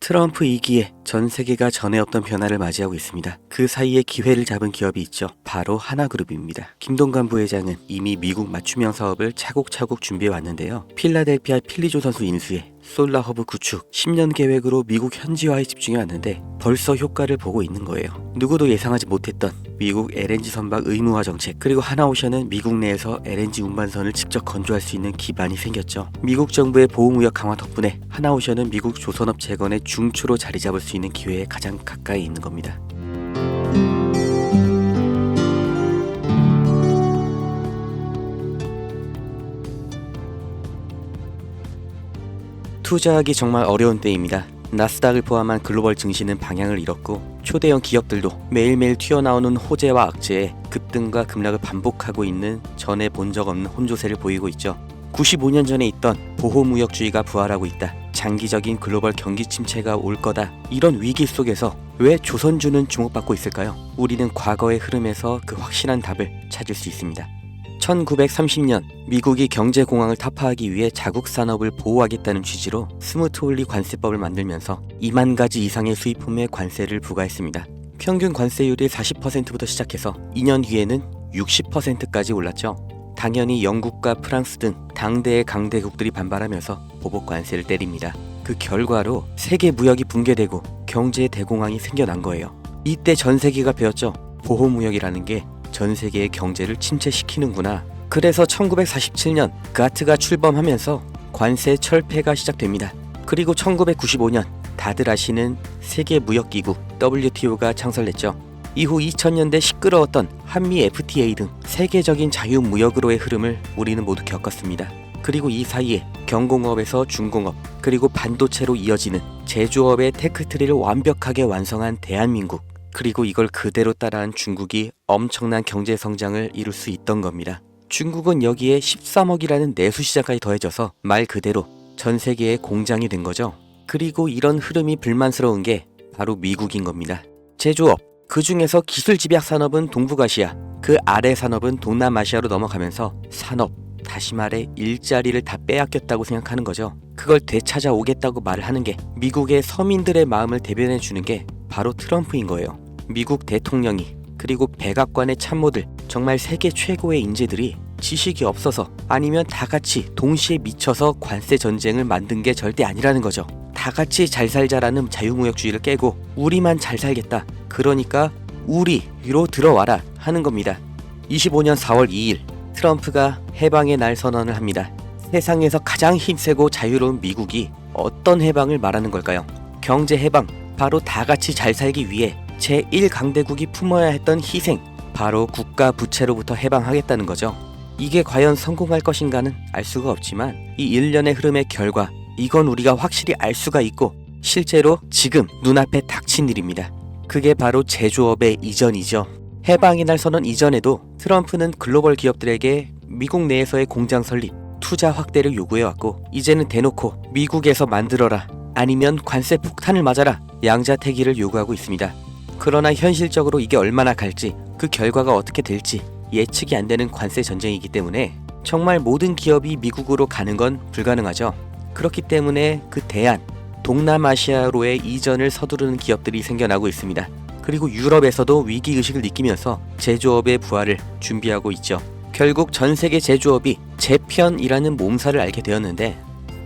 트럼프 2기에 전 세계가 전에 없던 변화를 맞이하고 있습니다. 그 사이에 기회를 잡은 기업이 있죠. 바로 하나그룹입니다. 김동관 부회장은 이미 미국 맞춤형 사업을 차곡차곡 준비해 왔는데요. 필라델피아 필리조 선수 인수에 솔라허브 구축 10년 계획으로 미국 현지화에 집중해 왔는데 벌써 효과를 보고 있는 거예요. 누구도 예상하지 못했던 미국 LNG 선박 의무화 정책, 그리고 하나오션은 미국 내에서 LNG 운반선을 직접 건조할 수 있는 기반이 생겼죠. 미국 정부의 보호무역 강화 덕분에 하나오션은 미국 조선업 재건의 중추로 자리 잡을 수 있는 기회에 가장 가까이 있는 겁니다. 투자하기 정말 어려운 때입니다. 나스닥을 포함한 글로벌 증시는 방향을 잃었고 초대형 기업들도 매일매일 튀어나오는 호재와 악재에 급등과 급락을 반복하고 있는 전에 본 적 없는 혼조세를 보이고 있죠. 95년 전에 있던 보호무역주의가 부활하고 있다. 장기적인 글로벌 경기 침체가 올 거다. 이런 위기 속에서 왜 조선주는 주목받고 있을까요? 우리는 과거의 흐름에서 그 확실한 답을 찾을 수 있습니다. 1930년 미국이 경제공황을 타파하기 위해 자국 산업을 보호하겠다는 취지로 스무트홀리 관세법을 만들면서 2만 가지 이상의 수입품에 관세를 부과했습니다. 평균 관세율이 40%부터 시작해서 2년 뒤에는 60%까지 올랐죠. 당연히 영국과 프랑스 등 당대의 강대국들이 반발하면서 보복 관세를 때립니다. 그 결과로 세계 무역이 붕괴되고 경제의 대공황이 생겨난 거예요. 이때 전 세계가 배웠죠. 보호무역이라는 게 전 세계의 경제를 침체시키는구나. 그래서 1947년 가트가 출범하면서 관세 철폐가 시작됩니다. 그리고 1995년 다들 아시는 세계무역기구 WTO가 창설됐죠. 이후 2000년대 시끄러웠던 한미 FTA 등 세계적인 자유무역으로의 흐름을 우리는 모두 겪었습니다. 그리고 이 사이에 경공업에서 중공업, 그리고 반도체로 이어지는 제조업의 테크트리를 완벽하게 완성한 대한민국, 그리고 이걸 그대로 따라한 중국이 엄청난 경제 성장을 이룰 수 있던 겁니다. 중국은 여기에 13억이라는 내수 시장까지 더해져서 말 그대로 전 세계의 공장이 된 거죠. 그리고 이런 흐름이 불만스러운 게 바로 미국인 겁니다. 제조업, 그 중에서 기술 집약 산업은 동북아시아, 그 아래 산업은 동남아시아로 넘어가면서 산업, 다시 말해 일자리를 다 빼앗겼다고 생각하는 거죠. 그걸 되찾아오겠다고 말을 하는 게 미국의 서민들의 마음을 대변해 주는 게 바로 트럼프인 거예요. 미국 대통령이, 그리고 백악관의 참모들, 정말 세계 최고의 인재들이 지식이 없어서 아니면 다 같이 동시에 미쳐서 관세 전쟁을 만든 게 절대 아니라는 거죠. 다 같이 잘 살자라는 자유무역주의를 깨고 우리만 잘 살겠다, 그러니까 우리로 들어와라 하는 겁니다. 25년 4월 2일 트럼프가 해방의 날 선언을 합니다. 세상에서 가장 힘세고 자유로운 미국이 어떤 해방을 말하는 걸까요? 경제 해방, 바로 다 같이 잘 살기 위해 제1강대국이 품어야 했던 희생, 바로 국가 부채로부터 해방하겠다는 거죠. 이게 과연 성공할 것인가는 알 수가 없지만 이 일련의 흐름의 결과, 이건 우리가 확실히 알 수가 있고 실제로 지금 눈앞에 닥친 일입니다. 그게 바로 제조업의 이전이죠. 해방의 날 선언 이전에도 트럼프는 글로벌 기업들에게 미국 내에서의 공장 설립, 투자 확대를 요구해왔고 이제는 대놓고 미국에서 만들어라, 아니면 관세 폭탄을 맞아라, 양자택일을 요구하고 있습니다. 그러나 현실적으로 이게 얼마나 갈지, 그 결과가 어떻게 될지 예측이 안 되는 관세 전쟁이기 때문에 정말 모든 기업이 미국으로 가는 건 불가능하죠. 그렇기 때문에 그 대안, 동남아시아로의 이전을 서두르는 기업들이 생겨나고 있습니다. 그리고 유럽에서도 위기의식을 느끼면서 제조업의 부활을 준비하고 있죠. 결국 전 세계 제조업이 재편이라는 몸살을 앓게 되었는데,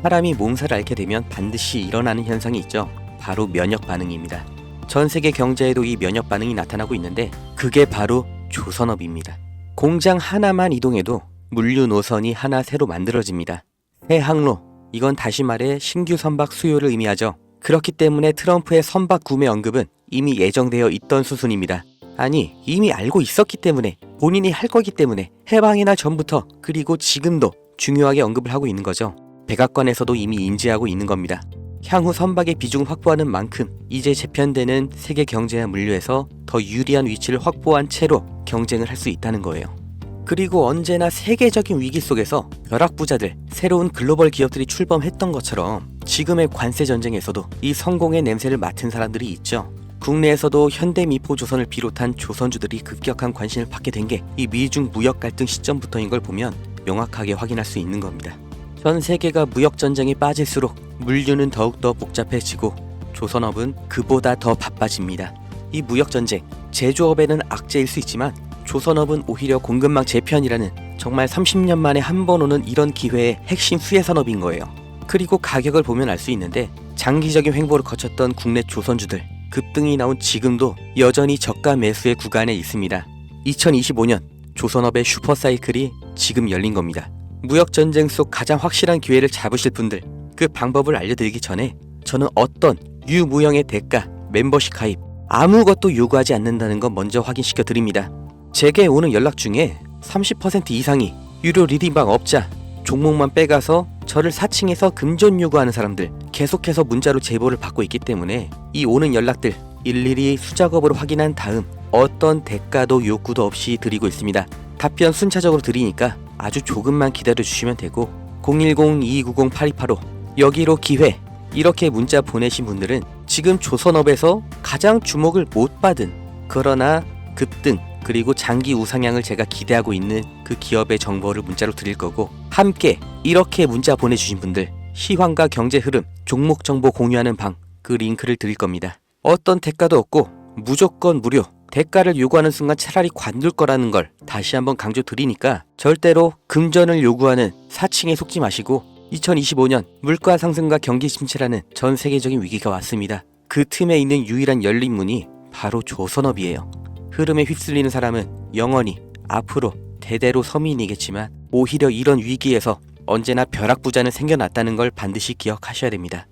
사람이 몸살을 앓게 되면 반드시 일어나는 현상이 있죠. 바로 면역 반응입니다. 전 세계 경제에도 이 면역 반응이 나타나고 있는데 그게 바로 조선업입니다. 공장 하나만 이동해도 물류 노선이 하나 새로 만들어집니다. 새 항로, 이건 다시 말해 신규 선박 수요를 의미하죠. 그렇기 때문에 트럼프의 선박 구매 언급은 이미 예정되어 있던 수순입니다. 아니, 이미 알고 있었기 때문에, 본인이 할 거기 때문에 해방의 날 전부터, 그리고 지금도 중요하게 언급을 하고 있는 거죠. 백악관에서도 이미 인지하고 있는 겁니다. 향후 선박의 비중을 확보하는 만큼 이제 재편되는 세계 경제와 물류에서 더 유리한 위치를 확보한 채로 경쟁을 할 수 있다는 거예요. 그리고 언제나 세계적인 위기 속에서 벼락부자들, 새로운 글로벌 기업들이 출범했던 것처럼 지금의 관세 전쟁에서도 이 성공의 냄새를 맡은 사람들이 있죠. 국내에서도 현대미포조선을 비롯한 조선주들이 급격한 관심을 받게 된 게 이 미중 무역 갈등 시점부터인 걸 보면 명확하게 확인할 수 있는 겁니다. 전 세계가 무역 전쟁에 빠질수록 물류는 더욱더 복잡해지고 조선업은 그보다 더 바빠집니다. 이 무역전쟁, 제조업에는 악재일 수 있지만 조선업은 오히려 공급망 재편이라는 정말 30년 만에 한 번 오는 이런 기회의 핵심 수혜산업인 거예요. 그리고 가격을 보면 알 수 있는데 장기적인 횡보를 거쳤던 국내 조선주들 급등이 나온 지금도 여전히 저가 매수의 구간에 있습니다. 2025년 조선업의 슈퍼사이클이 지금 열린 겁니다. 무역전쟁 속 가장 확실한 기회를 잡으실 분들, 그 방법을 알려드리기 전에 저는 어떤 유무형의 대가, 멤버십 가입 아무것도 요구하지 않는다는 거 먼저 확인시켜 드립니다. 제게 오는 연락 중에 30% 이상이 유료 리딩방 업자, 종목만 빼가서 저를 사칭해서 금전 요구하는 사람들 계속해서 문자로 제보를 받고 있기 때문에 이 오는 연락들 일일이 수작업으로 확인한 다음 어떤 대가도 요구도 없이 드리고 있습니다. 답변 순차적으로 드리니까 아주 조금만 기다려 주시면 되고 010-2290-8285 여기로 기회 이렇게 문자 보내신 분들은 지금 조선업에서 가장 주목을 못 받은 그러나 급등 그리고 장기 우상향을 제가 기대하고 있는 그 기업의 정보를 문자로 드릴 거고 함께 이렇게 문자 보내주신 분들 시황과 경제 흐름, 종목 정보 공유하는 방 그 링크를 드릴 겁니다. 어떤 대가도 없고 무조건 무료 대가를 요구하는 순간 차라리 관둘 거라는 걸 다시 한번 강조 드리니까 절대로 금전을 요구하는 사칭에 속지 마시고 2025년 물가 상승과 경기 침체라는 전 세계적인 위기가 왔습니다. 그 틈에 있는 유일한 열린 문이 바로 조선업이에요. 흐름에 휩쓸리는 사람은 영원히 앞으로 대대로 서민이겠지만 오히려 이런 위기에서 언제나 벼락부자는 생겨났다는 걸 반드시 기억하셔야 됩니다.